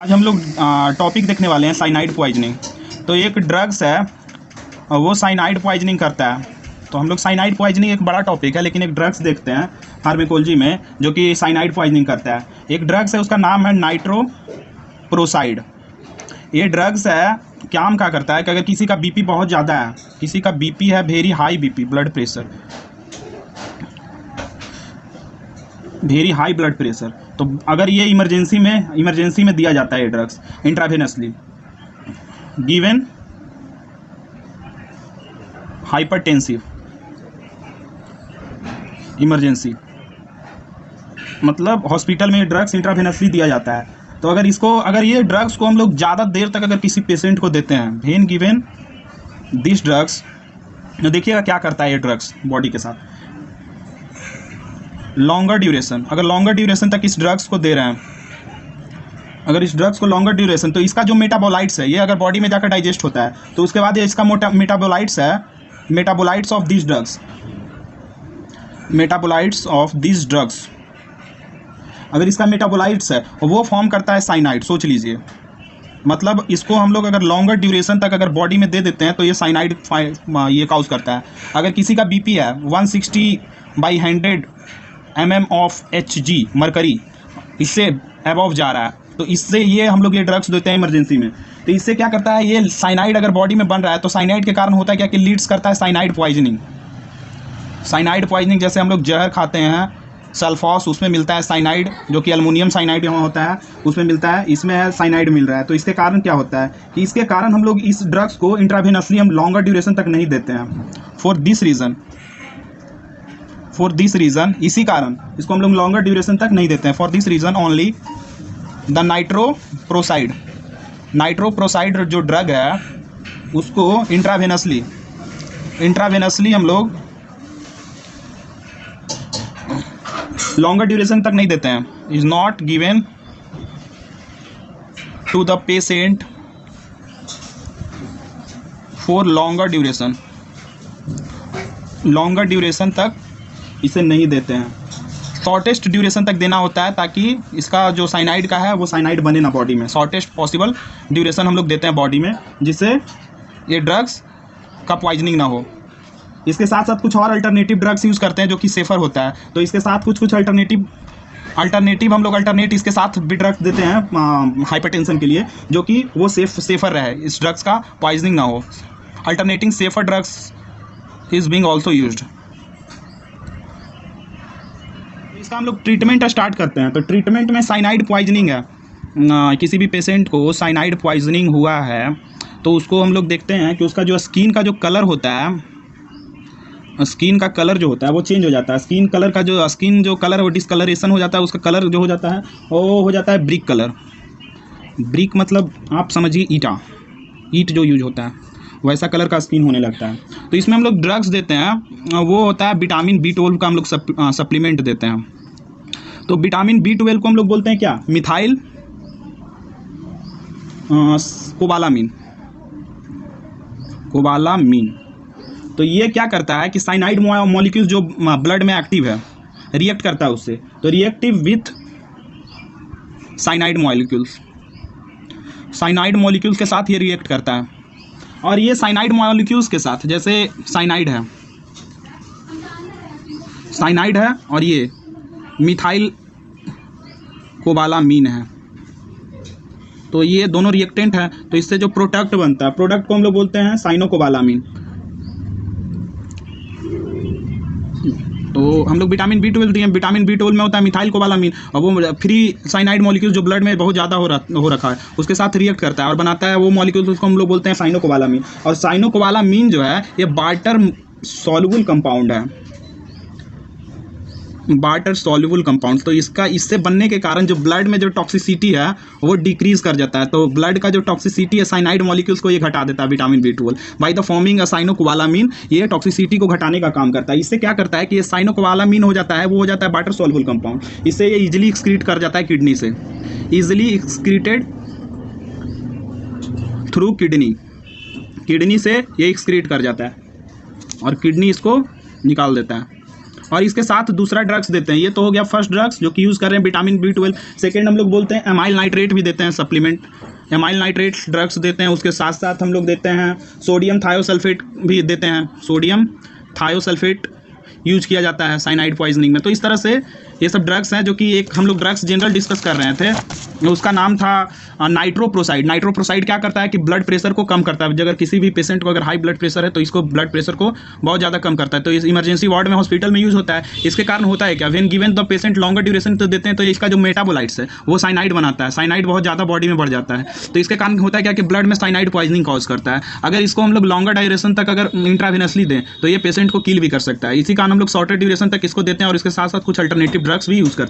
आज हम लोग टॉपिक देखने वाले हैं साइनाइड पॉइजनिंग। तो एक ड्रग्स है वो साइनाइड पॉइजनिंग करता है। तो हम लोग साइनाइड पॉइजनिंग एक बड़ा टॉपिक है, लेकिन एक ड्रग्स देखते हैं फार्माकोलॉजी में जो कि साइनाइड पॉइजनिंग करता है। एक ड्रग्स है, उसका नाम है नाइट्रोप्रोसाइड। ये ड्रग्स है, क्या करता है कि अगर किसी का बीपी बहुत ज़्यादा है, किसी का बीपी है very high BP, very high blood pressure, तो अगर ये इमरजेंसी में दिया जाता है ये drugs intravenously given hypertensive emergency, मतलब हॉस्पिटल में ये ड्रग्स इंट्रावेनसली दिया जाता है। तो अगर ये ड्रग्स को हम लोग ज़्यादा देर तक अगर किसी पेशेंट को देते हैं, वेन गिवन दिस ड्रग्स, तो देखिएगा क्या करता है ये ड्रग्स बॉडी के साथ। लॉन्गर ड्यूरेशन, अगर लॉन्गर ड्यूरेशन तक इस ड्रग्स को दे रहे हैं, अगर इस ड्रग्स को लॉन्गर ड्यूरेशन, तो इसका जो मेटाबोलाइट्स है ये अगर बॉडी में जाकर डाइजेस्ट होता है, तो उसके बाद ये इसका मेटाबोलाइट्स है, मेटाबोलाइट्स ऑफ दिस ड्रग्स, अगर इसका मेटाबोलाइट्स है वो फॉर्म करता है साइनाइड। सोच लीजिए, मतलब इसको हम लोग अगर लॉन्गर ड्यूरेशन तक अगर बॉडी में दे देते हैं तो ये साइनाइड ये काउज करता है। अगर किसी का बीपी है 160/100 mm ऑफ Hg मरकरी, इससे अबव जा रहा है, तो इससे ये हम लोग ये ड्रग्स देते हैं इमरजेंसी में। तो इससे क्या करता है, ये साइनाइड अगर बॉडी में बन रहा है तो साइनाइड के कारण होता है क्या कि लीड्स करता है साइनाइड पॉइजनिंग। साइनाइड पॉइजनिंग जैसे हम लोग जहर खाते हैं सल्फॉस, उसमें मिलता है साइनाइड, जो कि एल्युमिनियम साइनाइड यहाँ होता है, उसमें मिलता है, इसमें है साइनाइड मिल रहा है। तो इसके कारण क्या होता है कि इसके कारण हम लोग इस ड्रग्स को इंट्रावेनसली हम लॉन्गर ड्यूरेशन तक नहीं देते हैं। फॉर दिस रीज़न इसी कारण इसको हम लोग लॉन्गर ड्यूरेशन तक नहीं देते हैं। For this reason only the nitroprusside जो ड्रग है उसको इंट्रावेनसली हम लोग लॉन्गर ड्यूरेशन तक नहीं देते हैं। Is not given to the patient for longer duration तक इसे नहीं देते हैं। शॉर्टेस्ट ड्यूरेशन तक देना होता है ताकि इसका जो साइनाइड का है वो साइनाइड बने ना बॉडी में। शॉर्टेस्ट पॉसिबल ड्यूरेशन हम लोग देते हैं बॉडी में, जिससे ये ड्रग्स का पॉइजनिंग ना हो। इसके साथ साथ कुछ और अल्टरनेटिव ड्रग्स यूज़ करते हैं जो कि सेफ़र होता है। तो इसके साथ कुछ अल्टरनेटिव हम लोग इसके साथ भी ड्रग्स देते हैं हाइपरटेंशन के लिए, जो कि वो सेफ़र रहे, इस ड्रग्स का पॉइजनिंग ना हो। Alternating safer drugs is being also used. इसका हम लोग ट्रीटमेंट स्टार्ट करते हैं। तो ट्रीटमेंट में साइनाइड पॉइजनिंग है, किसी भी पेशेंट को साइनाइड पॉइजनिंग हुआ है तो उसको हम लोग देखते हैं कि उसका जो स्किन का जो कलर होता है, स्किन का कलर जो होता है वो चेंज हो जाता है। स्किन जो कलर है वो डिस्कलरेशन हो जाता है, उसका कलर जो हो जाता है वो हो जाता है ब्रिक कलर। ब्रिक मतलब आप समझिए ईट जो यूज होता है वैसा कलर का स्किन होने लगता है। तो इसमें हम लोग ड्रग्स देते हैं, वो होता है विटामिन B12 का हम लोग सप्लीमेंट देते हैं। तो विटामिन B12 को हम लोग बोलते हैं क्या, मिथाइल कोबालामीन। तो ये क्या करता है कि साइनाइड मॉलिक्यूल जो ब्लड में एक्टिव है रिएक्ट करता है उससे, तो रिएक्टिव विथ साइनाइड मॉलिक्यूल्स के साथ ये रिएक्ट करता है। और ये साइनाइड मॉलिक्यूल्स के साथ, जैसे साइनाइड है और ये मिथाइल कोबालामीन है, तो ये दोनों रिएक्टेंट हैं। तो इससे जो प्रोडक्ट बनता है, प्रोडक्ट को हम लोग बोलते हैं साइनोकोबालामीन। तो हम लोग विटामिन B12 दिए, विटामिन B12 में होता है मिथाइल कोबालामीन, और वो फ्री साइनाइड मॉलिक्यूल जो ब्लड में बहुत ज़्यादा हो रखा है उसके साथ रिएक्ट करता है और बनाता है वो मॉलिक्यूल, उसको हम लोग बोलते हैं साइनोकोबालामीन। और साइनोकोबालामीन जो है ये वाटर सॉल्युबल कंपाउंड, तो इससे बनने के कारण जो ब्लड में जो टॉक्सिसिटी है वो डिक्रीज कर जाता है। तो ब्लड का जो टॉक्सिसिटी है साइनाइड मॉलिक्यूल्स को ये घटा देता है vitamin B12 by the forming cyanocobalamin. ये टॉक्सिसिटी को घटाने का काम करता है। इससे क्या करता है कि ये साइनोकोबालामीन हो जाता है, वो हो जाता है वाटर सॉल्युबल कंपाउंड। इससे ये इजिली एक्सक्रीट कर जाता है किडनी से, इजिली एक्सक्रीटेड थ्रू किडनी से ये एक्सक्रीट कर जाता है और किडनी इसको निकाल देता है। और इसके साथ दूसरा ड्रग्स देते हैं। ये तो हो गया फर्स्ट ड्रग्स जो कि यूज़ कर रहे हैं विटामिन B12। सेकेंड हम लोग बोलते हैं एमाइल नाइट्रेट भी देते हैं सप्लीमेंट, एमाइल नाइट्रेट ड्रग्स देते हैं। उसके साथ साथ हम लोग देते हैं सोडियम थायोसल्फेट भी देते हैं, सोडियम थायोसल्फेट यूज किया जाता है साइनाइड पॉइजनिंग में। तो इस तरह से ये सब ड्रग्स हैं जो कि एक हम लोग ड्रग्स जनरल डिस्कस कर रहे थे, उसका नाम था नाइट्रोप्रोसाइड। नाइट्रोप्रोसाइड क्या करता है कि ब्लड प्रेशर को कम करता है। अगर किसी भी पेशेंट को अगर हाई ब्लड प्रेशर है तो इसको ब्लड प्रेशर को बहुत ज़्यादा कम करता है। तो इस इमरजेंसी वार्ड में हॉस्पिटल में यूज़ होता है। इसके कारण होता है क्या, when given the patient longer duration तो देते हैं तो इसका जो मेटाबोलाइट्स है वो साइनाइड बनाता है, साइनाइड बहुत ज़्यादा बॉडी में बढ़ जाता है। तो इसके कारण होता है क्या कि ब्लड में साइनाइड पॉइजनिंग कॉज करता है। अगर इसको हम लोग लॉन्गर ड्यूरेशन तक अगर इंट्रावेनसली दें तो ये पेशेंट को किल भी कर सकता है। इसी कारण हम लोग शॉर्टर ड्यूरेशन तक इसको देते हैं और इसके साथ साथ कुछ अल्टरनेटिव ड्रग्स भी यूज़ करते हैं।